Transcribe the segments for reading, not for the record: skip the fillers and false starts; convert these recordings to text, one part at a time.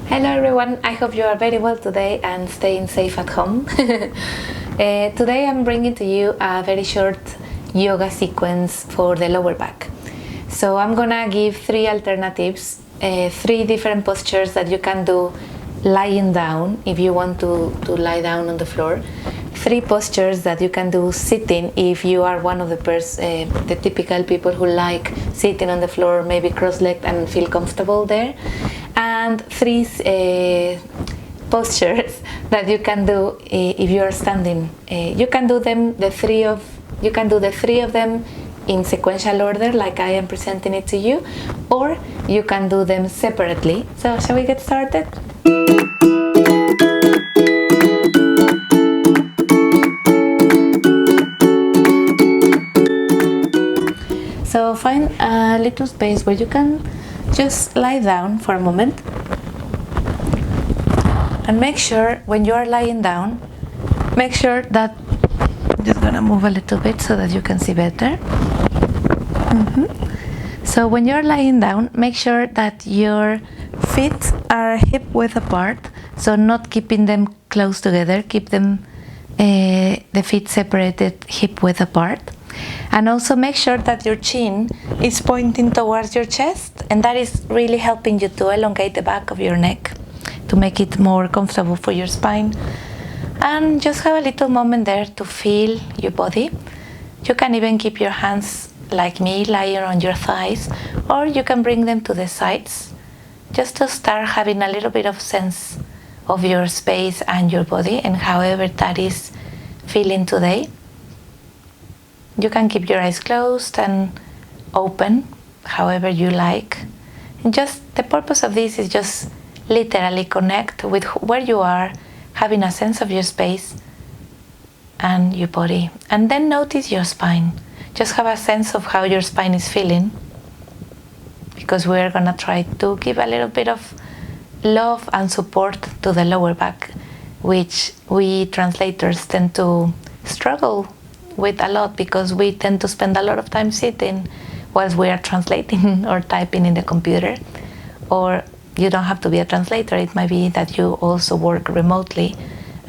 Hello everyone, I hope you are very well today and staying safe at home. Today I'm bringing to you a very short yoga sequence for the lower back. So I'm gonna give three alternatives, three different postures that you can do lying down if you want to lie down on the floor. Three postures that you can do sitting if you are one of the typical people who like sitting on the floor, maybe cross-legged and feel comfortable there. And three postures that you can do if you are standing. You can do the three of them in sequential order, like I am presenting it to you, or you can do them separately. So shall we get started? So find a little space where you can just lie down for a moment, and make sure when you are lying down, make sure that I'm just gonna move a little bit so that you can see better. So when you're lying down, make sure that your feet are hip width apart, so not keeping them close together. Keep them the feet separated hip width apart. And also make sure that your chin is pointing towards your chest, and that is really helping you to elongate the back of your neck to make it more comfortable for your spine. And just have a little moment there to feel your body. You can even keep your hands like me lying on your thighs, or you can bring them to the sides just to start having a little bit of sense of your space and your body, and however that is feeling today. You can keep your eyes closed and open, however you like. And just the purpose of this is just literally connect with where you are, having a sense of your space and your body. And then notice your spine. Just have a sense of how your spine is feeling, because we're gonna try to give a little bit of love and support to the lower back, which we translators tend to struggle with a lot, because we tend to spend a lot of time sitting whilst we are translating or typing in the computer. Or you don't have to be a translator, it might be that you also work remotely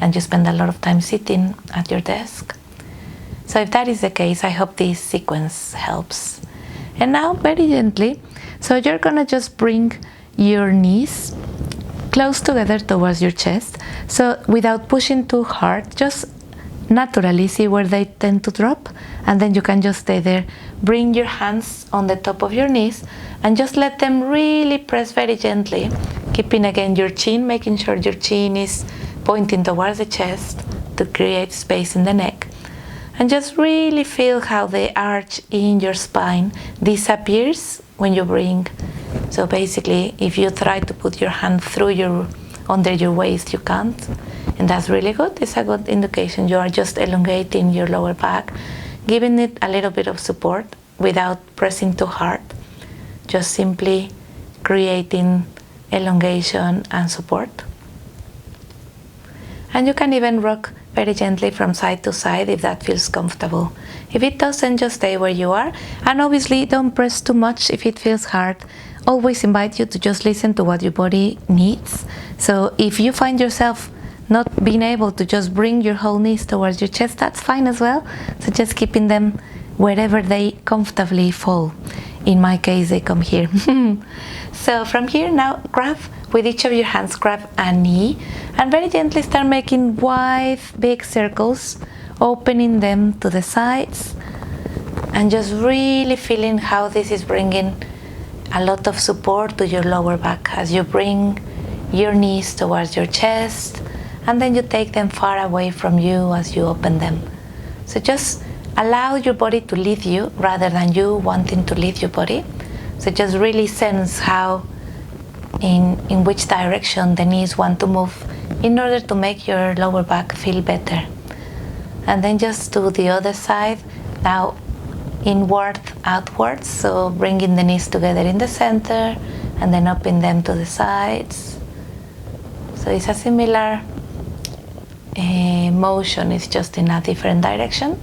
and you spend a lot of time sitting at your desk. So if that is the case, I hope this sequence helps. And now very gently, so you're gonna just bring your knees close together towards your chest, so without pushing too hard, just naturally see where they tend to drop, and then you can just stay there. Bring your hands on the top of your knees and just let them really press very gently, keeping again your chin, making sure your chin is pointing towards the chest to create space in the neck. And just really feel how the arch in your spine disappears when you bring. So basically, if you try to put your hand under your waist, you can't. And that's really good. It's a good indication you are just elongating your lower back, giving it a little bit of support without pressing too hard, just simply creating elongation and support. And you can even rock very gently from side to side if that feels comfortable. If it doesn't, just stay where you are. And obviously don't press too much if it feels hard. Always invite you to just listen to what your body needs. So if you find yourself not being able to just bring your whole knees towards your chest, that's fine as well. So just keeping them wherever they comfortably fall. In my case, they come here. So from here now, grab with each of your hands, grab a knee, and very gently start making wide, big circles, opening them to the sides, and just really feeling how this is bringing a lot of support to your lower back as you bring your knees towards your chest, and then you take them far away from you as you open them. So just allow your body to lead you rather than you wanting to lead your body. So just really sense how, in which direction the knees want to move in order to make your lower back feel better. And then just do the other side. Now inward, outwards, so bringing the knees together in the center and then open them to the sides. So it's a similar motion, it's just in a different direction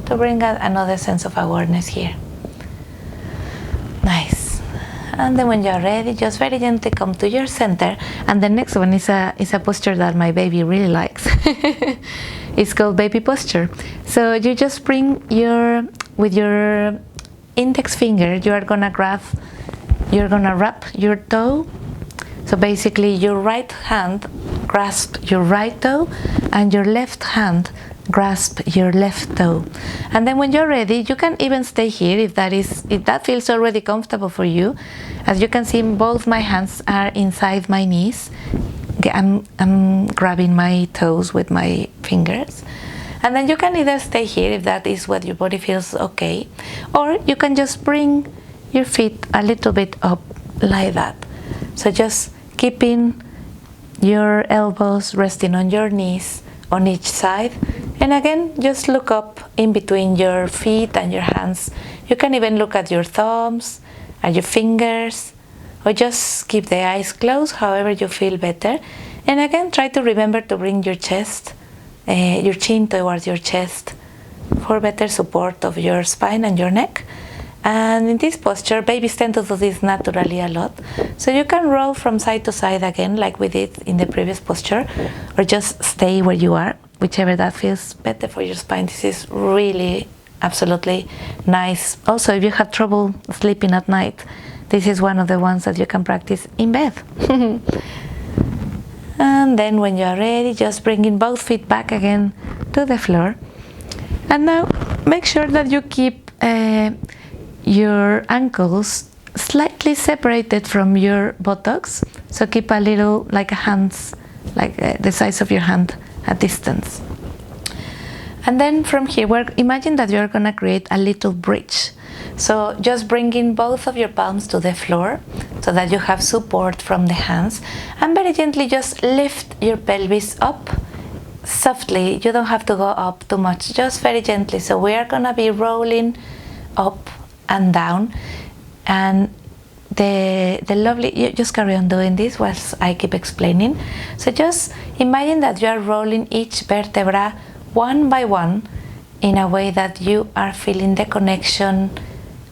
to bring another sense of awareness here. Nice. And then when you're ready, just very gently come to your center. And the next one is a posture that my baby really likes. It's called baby posture. So you just bring with your index finger, you're gonna wrap your toe. So basically your right hand grasp your right toe and your left hand grasp your left toe. And then when you're ready, you can even stay here if that feels already comfortable for you. As you can see, both my hands are inside my knees. I'm grabbing my toes with my fingers. And then you can either stay here if that is what your body feels okay, or you can just bring your feet a little bit up like that. So just keeping your elbows resting on your knees on each side. And again, just look up in between your feet and your hands. You can even look at your thumbs and your fingers, or just keep the eyes closed, however you feel better. And again, try to remember to bring your chest, your chin towards your chest for better support of your spine and your neck. And in this posture, babies tend to do this naturally a lot. So you can roll from side to side again, like we did in the previous posture, or just stay where you are, whichever that feels better for your spine. This is really absolutely nice. Also, if you have trouble sleeping at night, this is one of the ones that you can practice in bed. And then when you are ready, just bringing both feet back again to the floor. And now make sure that you keep your ankles slightly separated from your buttocks. So keep a little, like hands, like the size of your hand at distance. And then from here, imagine that you're gonna create a little bridge. So just bringing both of your palms to the floor so that you have support from the hands, and very gently just lift your pelvis up softly. You don't have to go up too much, just very gently. So we are gonna be rolling up and down, and the lovely, you just carry on doing this whilst I keep explaining. So just imagine that you are rolling each vertebra one by one in a way that you are feeling the connection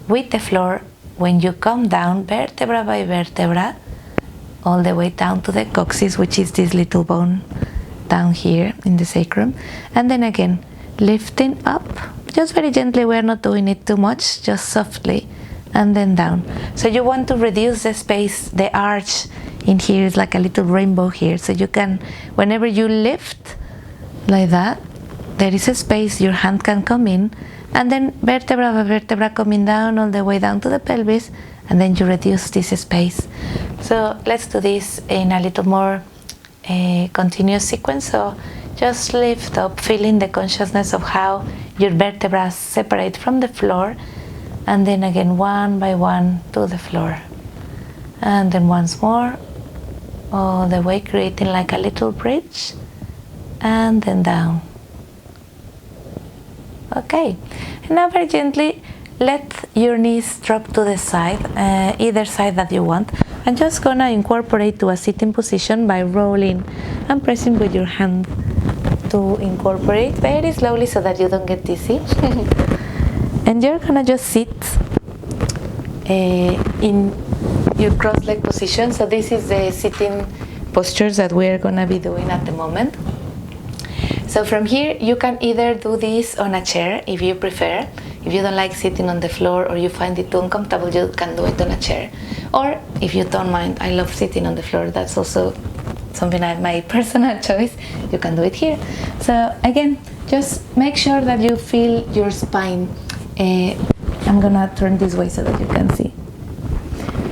with the floor when you come down vertebra by vertebra all the way down to the coccyx, which is this little bone down here in the sacrum. And then again, lifting up, just very gently. We're not doing it too much, just softly, and then down. So you want to reduce the space. The arch in here is like a little rainbow here, so you can, whenever you lift like that, there is a space your hand can come in, and then vertebra by vertebra coming down all the way down to the pelvis, and then you reduce this space. So let's do this in a little more continuous sequence. So just lift up, feeling the consciousness of how your vertebrae separate from the floor, and then again one by one to the floor, and then once more all the way, creating like a little bridge, and then down. Okay, and now very gently let your knees drop to the side, either side that you want. I'm just gonna incorporate to a sitting position by rolling and pressing with your hand to incorporate very slowly so that you don't get dizzy. And you're gonna just sit in your cross-leg position. So this is the sitting postures that we're gonna be doing at the moment. So from here, you can either do this on a chair if you prefer. If you don't like sitting on the floor or you find it too uncomfortable, you can do it on a chair. Or if you don't mind, I love sitting on the floor. That's also something I have my personal choice. You can do it here. So again, just make sure that you feel your spine. I'm gonna turn this way so that you can see.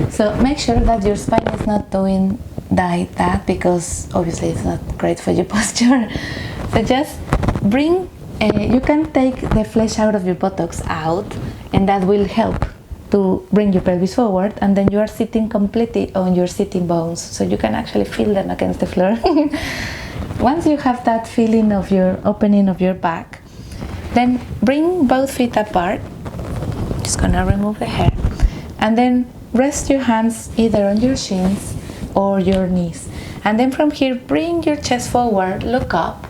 So make sure that your spine is not doing like that, because obviously it's not great for your posture. So just bring, you can take the flesh out of your buttocks out, and that will help to bring your pelvis forward, and then you are sitting completely on your sitting bones, so you can actually feel them against the floor. Once you have that feeling of your opening of your back, then bring both feet apart. Just gonna remove the hair, and then rest your hands either on your shins or your knees, and then from here bring your chest forward, look up,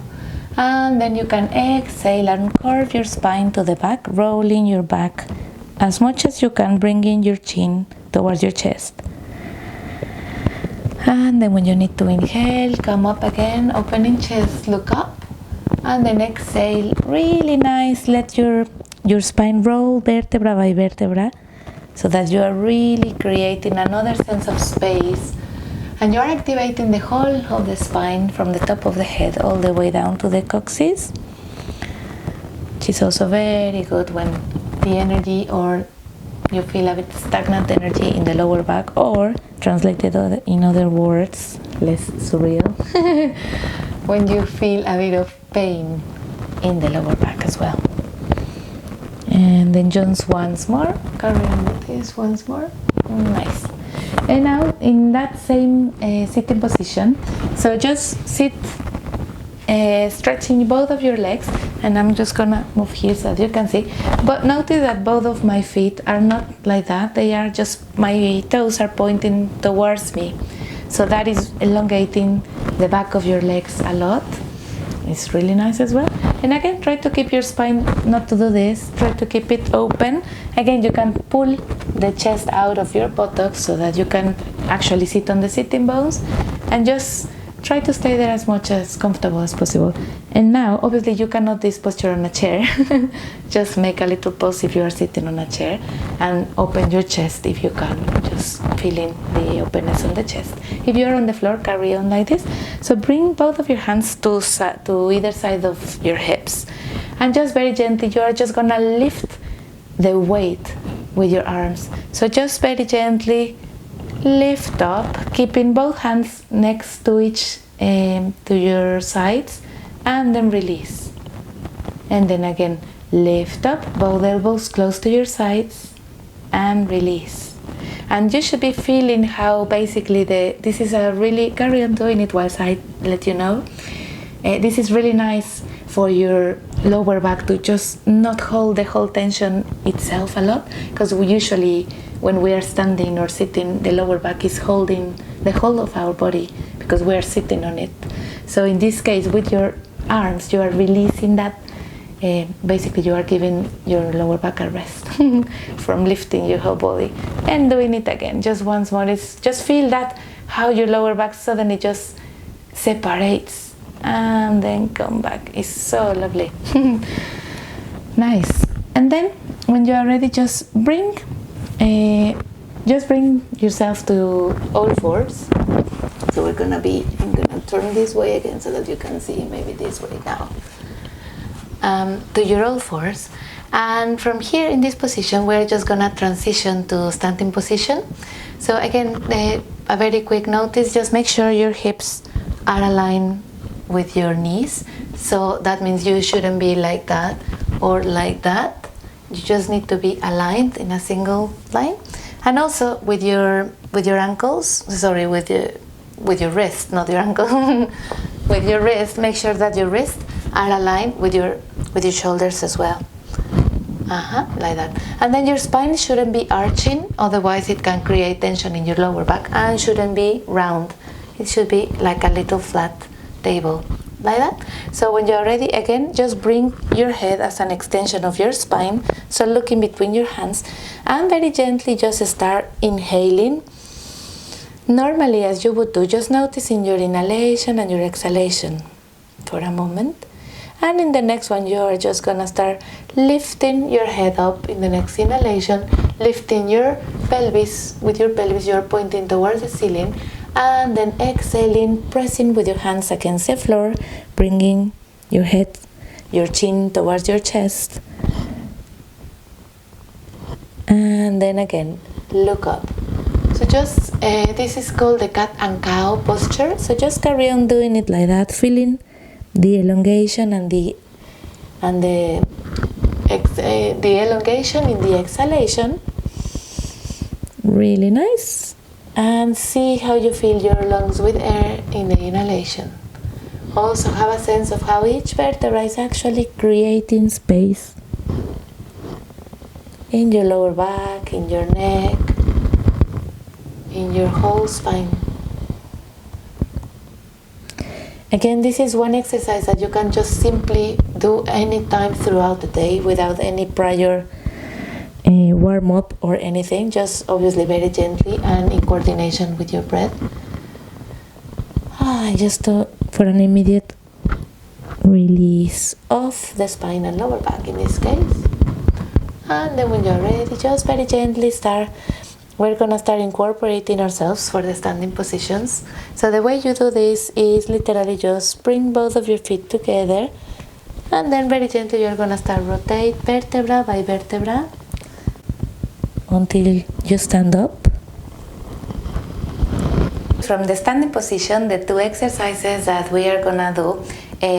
and then you can exhale and curve your spine to the back, rolling your back as much as you can, bringing your chin towards your chest. And then when you need to inhale, come up again, opening chest, look up, and then exhale, really nice. Let your spine roll vertebra by vertebra, so that you are really creating another sense of space, and you're activating the whole of the spine from the top of the head all the way down to the coccyx, which is also very good when the energy, or you feel a bit stagnant energy in the lower back, or translated in other words, less surreal, when you feel a bit of pain in the lower back as well. And then just once more, carry on with this once more. Nice. And now in that same sitting position, so just sit stretching both of your legs, and I'm just gonna move here so that you can see, but notice that both of my feet are not like that. They are just, my toes are pointing towards me, so that is elongating the back of your legs a lot. It's really nice as well. And again, try to keep your spine, not to do this, try to keep it open. Again, you can pull the chest out of your buttocks so that you can actually sit on the sitting bones, and just try to stay there as much as comfortable as possible. And now, obviously, you cannot do this posture on a chair. Just make a little pause if you are sitting on a chair, and open your chest if you can, just feeling the openness on the chest. If you are on the floor, carry on like this. So bring both of your hands to either side of your hips, and just very gently, you are just gonna lift the weight with your arms. So just very gently lift up, keeping both hands next to each to your sides, and then release. And then again, lift up, both elbows close to your sides, and release. And you should be feeling how basically this is a really, carry on doing it whilst I let you know. This is really nice for your lower back to just not hold the whole tension itself a lot, because we usually, when we are standing or sitting, the lower back is holding the whole of our body because we are sitting on it. So in this case, with your arms, you are releasing that. Basically, you are giving your lower back a rest from lifting your whole body. And doing it again, just once more. It's just feel that, how your lower back suddenly just separates and then come back. It's so lovely. Nice. And then when you are ready, just bring yourself to all fours. So I'm gonna turn this way again so that you can see, maybe this way now. To your all fours, and from here in this position we're just gonna transition to standing position. So again, a very quick notice, just make sure your hips are aligned with your knees. So that means you shouldn't be like that or like that. You just need to be aligned in a single line. And also with your ankles, sorry, with your wrist, not your ankle. With your wrist, make sure that your wrists are aligned with your shoulders as well. Like that. And then your spine shouldn't be arching, otherwise it can create tension in your lower back, and shouldn't be round. It should be like a little flat table, like that. So when you're ready, again, just bring your head as an extension of your spine, so look in between your hands, and very gently just start inhaling. Normally, as you would do, just noticing your inhalation and your exhalation for a moment. And in the next one, you are just gonna start lifting your head up in the next inhalation, lifting your pelvis. With your pelvis, you're pointing towards the ceiling, and then exhaling, pressing with your hands against the floor, bringing your head, your chin towards your chest. And then again, look up. So just, this is called the cat and cow posture. So just carry on doing it like that, feeling the elongation and the elongation in the exhalation. Really nice. And see how you fill your lungs with air in the inhalation. Also have a sense of how each vertebra is actually creating space in your lower back, in your neck, in your whole spine. Again, this is one exercise that you can just simply do any time throughout the day without any prior warm up or anything, just obviously very gently and in coordination with your breath. Just for an immediate release of the spine and lower back in this case. And then when you're ready, just very gently we're gonna start incorporating ourselves for the standing positions. So the way you do this is literally just bring both of your feet together, and then very gently you're gonna start rotate vertebra by vertebra until you stand up. From the standing position, the two exercises that we are gonna do,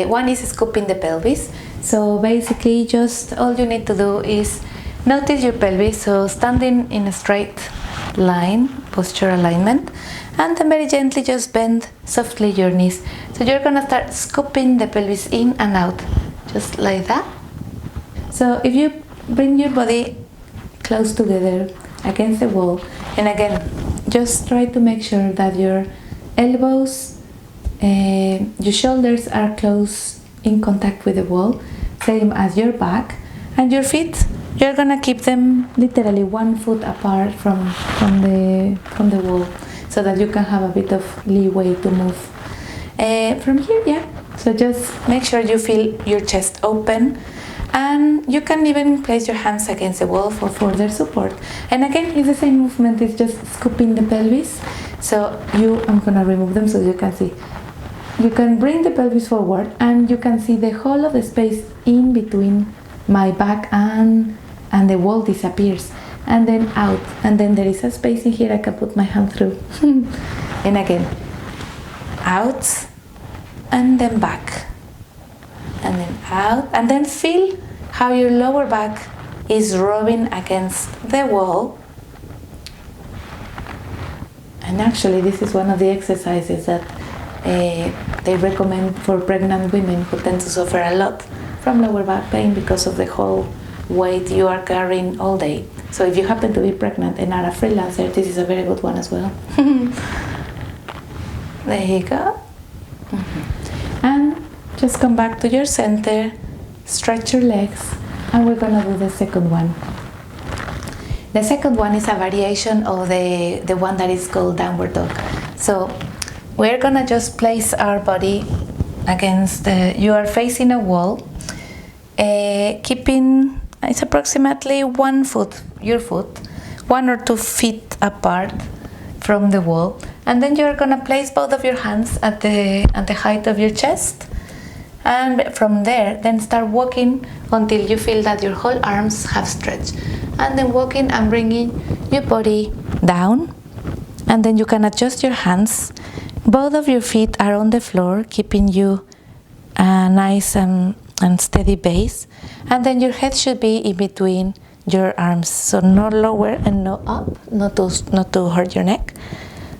one is scooping the pelvis. So basically just all you need to do is notice your pelvis, so standing in a straight line, posture alignment, and then very gently just bend softly your knees. So you're gonna start scooping the pelvis in and out, just like that. So if you bring your body close together against the wall, and again, just try to make sure that your elbows, your shoulders are close in contact with the wall, same as your back, and your feet, you're gonna keep them literally 1 foot apart from the wall, so that you can have a bit of leeway to move from here. Yeah. So just make sure you feel your chest open, and you can even place your hands against the wall for further support. And again, it's the same movement, it's just scooping the pelvis. So I'm gonna remove them so you can see. You can bring the pelvis forward, and you can see the whole of the space in between my back and the wall disappears, and then out, and then there is a space in here I can put my hand through. And again, out, and then back, and then out, and then feel how your lower back is rubbing against the wall. And actually this is one of the exercises that they recommend for pregnant women who tend to suffer a lot from lower back pain because of the whole weight you are carrying all day. So if you happen to be pregnant and are a freelancer, this is a very good one as well. There you go. And just come back to your center, stretch your legs, and we're gonna do the second one. The second one is a variation of the one that is called downward dog. So we're gonna just place our body against you are facing a wall, keeping, it's approximately 1 foot, your foot, 1 or 2 feet apart from the wall, and then you're gonna place both of your hands at the height of your chest, and from there then start walking until you feel that your whole arms have stretched, and then walking and bringing your body down, and then you can adjust your hands. Both of your feet are on the floor, keeping you a nice and steady base, and then your head should be in between your arms, so no lower and no up, not to hurt your neck.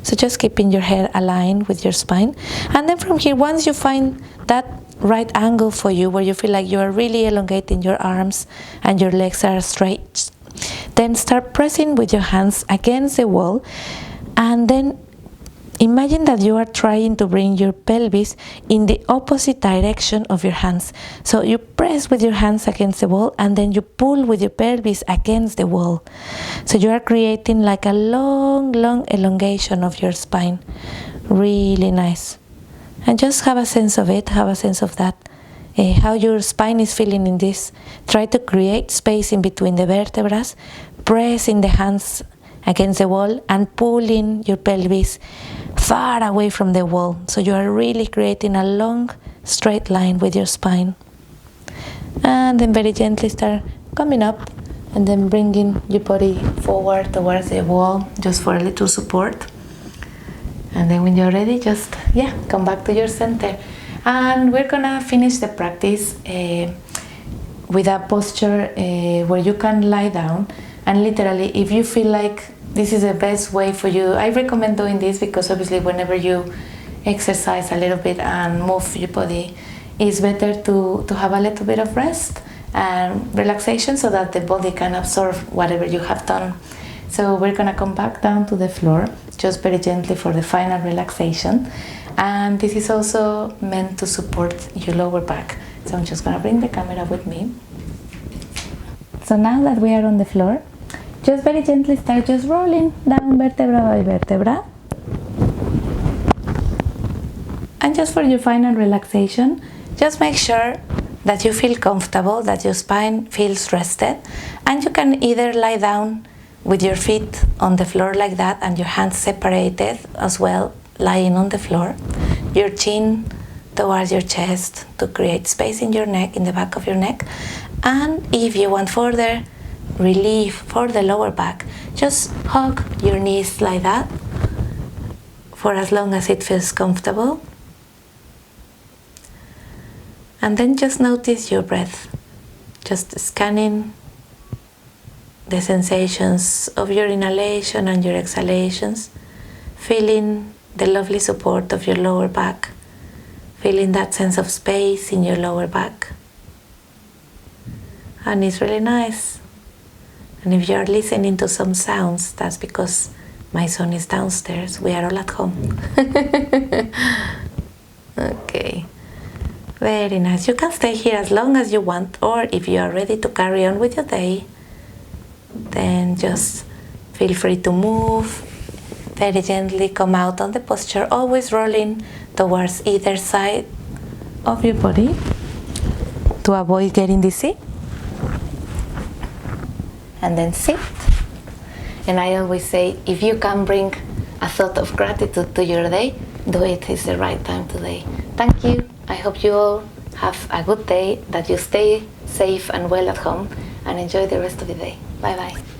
So just keeping your head aligned with your spine, and then from here, once you find that right angle for you where you feel like you are really elongating your arms and your legs are straight, then start pressing with your hands against the wall, and then imagine that you are trying to bring your pelvis in the opposite direction of your hands. So you press with your hands against the wall, and then you pull with your pelvis against the wall. So you are creating like a long elongation of your spine. Really nice. And just have a sense of it, have a sense of that, how your spine is feeling in this. Try to create space in between the vertebrae, pressing the hands against the wall and pulling your pelvis far away from the wall. So you are really creating a long straight line with your spine. And then very gently start coming up, and then bringing your body forward towards the wall just for a little support. And then when you're ready, just come back to your center, and we're gonna finish the practice with a posture where you can lie down, and literally, if you feel like this is the best way for you, I recommend doing this because obviously whenever you exercise a little bit and move your body, it's better to have a little bit of rest and relaxation so that the body can absorb whatever you have done. So we're gonna come back down to the floor just very gently for the final relaxation, and this is also meant to support your lower back. So I'm just gonna bring the camera with me. So now that we are on the floor, just very gently start just rolling down vertebra by vertebra. And just for your final relaxation, just make sure that you feel comfortable, that your spine feels rested, and you can either lie down with your feet on the floor like that and your hands separated as well, lying on the floor, your chin towards your chest to create space in your neck, in the back of your neck. And if you want further relief for the lower back, just hug your knees like that for as long as it feels comfortable. And then just notice your breath, just scanning the sensations of your inhalation and your exhalations, feeling the lovely support of your lower back, feeling that sense of space in your lower back. And it's really nice. And if you are listening to some sounds, that's because my son is downstairs. We are all at home. Okay. Very nice. You can stay here as long as you want, or if you are ready to carry on with your day, then just feel free to move very gently, come out on the posture, always rolling towards either side of your body to avoid getting dizzy. And then sit. And I always say, if you can bring a thought of gratitude to your day, do it. It's the right time today. Thank you. I hope you all have a good day, that you stay safe and well at home, and enjoy the rest of the day. Bye bye.